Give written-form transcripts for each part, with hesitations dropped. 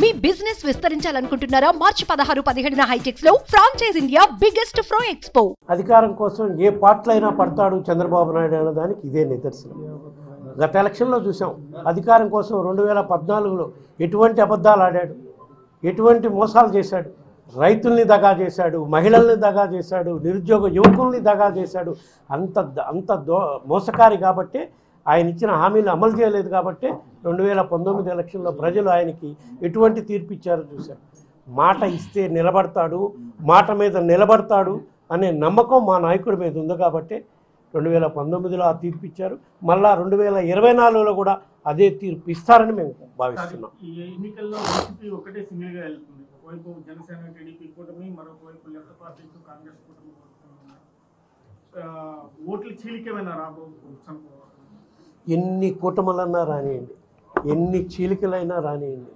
మీ business విస్తరించాలనుకుంటున్నారా? మార్చి 16, 17న హైటెక్స్ లో franchise India biggest ఫ్రో expo. అధికారం కోసం ఏ పార్టీలైనా పడతాడు చంద్రబాబు నాయుడు అనే దానికి ఇదే నిదర్శనం. గత ఎలక్షన్లో చూసాం. అధికారం కోసం 2014లో ఎటువంటి అబద్ధాలు ఆడాడు, ఎటువంటి మోసాలు చేశాడు. రైతుల్ని దగా చేశాడు, మహిళల్ని దగా చేశాడు, నిరుద్యోగ యువకుల్ని దగా చేశాడు. అంత మోసకారి కాబట్టే ఆయన ఇచ్చిన హామీలు అమలు చేయలేదు. కాబట్టి 2019 ఎలక్షన్లో ప్రజలు ఆయనకి ఎటువంటి తీర్పు ఇచ్చారో చూశారు. మాట ఇస్తే నిలబడతాడు, మాట మీద నిలబడతాడు అనే నమ్మకం మా నాయకుడి మీద ఉంది. కాబట్టి 2019లో ఆ తీర్పు ఇచ్చారు. మళ్ళా 2024లో కూడా అదే తీర్పు ఇస్తారని మేము భావిస్తున్నాం. ఈ ఎన్నికల్లో వైసీపీ ఒకటే సింగిల్గా వెళ్తుంది. ఒకవైపు జనసేన టీడీపీ కూటమి, మరొకవైపు లెఫ్ట్ పార్టీస్ కాంగ్రెస్ కూటమి. ఓట్లు చీలికేమైనా రాబోతుంది. ఎన్ని కూటములన్నా రానియండి, ఎన్ని చీలికలైనా రానియండి.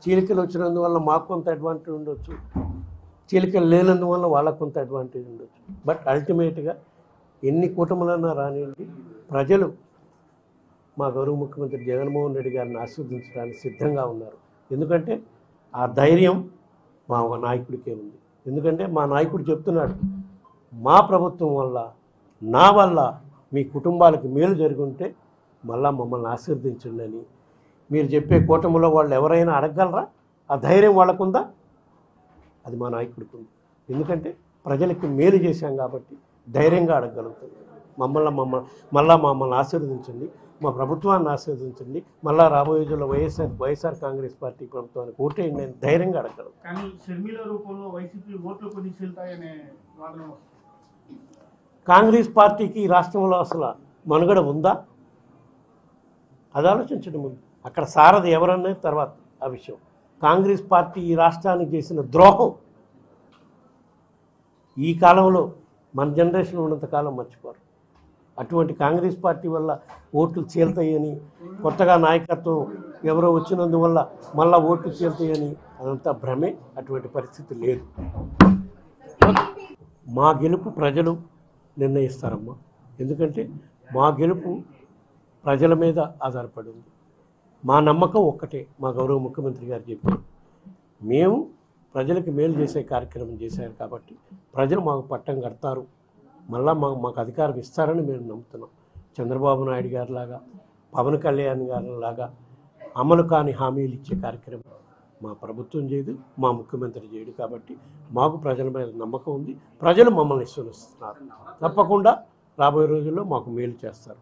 చీలికలు వచ్చినందువల్ల మాకు కొంత అడ్వాంటేజ్ ఉండొచ్చు, చీలికలు లేనందువల్ల వాళ్ళకు కొంత అడ్వాంటేజ్ ఉండొచ్చు. బట్ అల్టిమేట్గా ఎన్ని కూటములన్నా రానియండి, ప్రజలు మా గౌరవ ముఖ్యమంత్రి జగన్మోహన్ రెడ్డి గారిని ఆశీర్వదించడానికి సిద్ధంగా ఉన్నారు. ఎందుకంటే ఆ ధైర్యం మా నాయకుడికే ఉంది. ఎందుకంటే మా నాయకుడు చెప్తున్నాడు, మా ప్రభుత్వం వల్ల, నా వల్ల మీ కుటుంబాలకు మేలు జరుగుంటే మళ్ళా మమ్మల్ని ఆశీర్వదించండి అని. మీరు చెప్పే కూటమిలో వాళ్ళు ఎవరైనా అడగగలరా? ఆ ధైర్యం వాళ్ళకుందా? అది మా నాయకుడికి ఉంది. ఎందుకంటే ప్రజలకి మేలు చేశాం కాబట్టి ధైర్యంగా అడగగలుగుతుంది. మమ్మల్ని ఆశీర్వదించండి, మా ప్రభుత్వాన్ని ఆశీర్వదించండి, మళ్ళా రాబోయే రోజుల్లో వైఎస్ఆర్ కాంగ్రెస్ పార్టీ ప్రభుత్వానికి ఓటేయండి అని ధైర్యంగా అడగగలం. కానీ షర్మిల రూపంలో వైసీపీ ఓట్లు కొన్ని చీలుతాయనే వాదన వస్తుంది. కాంగ్రెస్ పార్టీకి ఈ రాష్ట్రంలో అసలు మనుగడ ఉందా? అది ఆలోచించడం ముందు. అక్కడ సారథి ఎవరనేది తర్వాత ఆ విషయం. కాంగ్రెస్ పార్టీ ఈ రాష్ట్రానికి చేసిన ద్రోహం ఈ కాలంలో మన జనరేషన్ ఉన్నంతకాలం మర్చిపోరు. అటువంటి కాంగ్రెస్ పార్టీ వల్ల ఓట్లు చీలుతాయని, కొత్తగా నాయకత్వం ఎవరో వచ్చినందువల్ల మళ్ళా ఓట్లు చీలుతాయని అదంతా భ్రమే. అటువంటి పరిస్థితి లేదు. మా గెలుపు ప్రజలు నిర్ణయిస్తారమ్మా. ఎందుకంటే మా గెలుపు ప్రజల మీద ఆధారపడి ఉంది. మా నమ్మకం ఒక్కటే, మా గౌరవ ముఖ్యమంత్రి గారు చెప్పారు, మేము ప్రజలకు మేలు చేసే కార్యక్రమం చేశారు కాబట్టి ప్రజలు మాకు పట్టం కడతారు, మళ్ళా మాకు అధికారం ఇస్తారని మేము నమ్ముతున్నాం. చంద్రబాబు నాయుడు గారిలాగా, పవన్ కళ్యాణ్ గారిలాగా అమలు కాని హామీలు ఇచ్చే కార్యక్రమం మా ప్రభుత్వం చేయదు, మా ముఖ్యమంత్రి చేయడు. కాబట్టి మాకు ప్రజల మీద నమ్మకం ఉంది. ప్రజలు మమ్మల్ని విశ్వసిస్తున్నారు. తప్పకుండా రాబోయే రోజుల్లో మాకు మేలు చేస్తారు.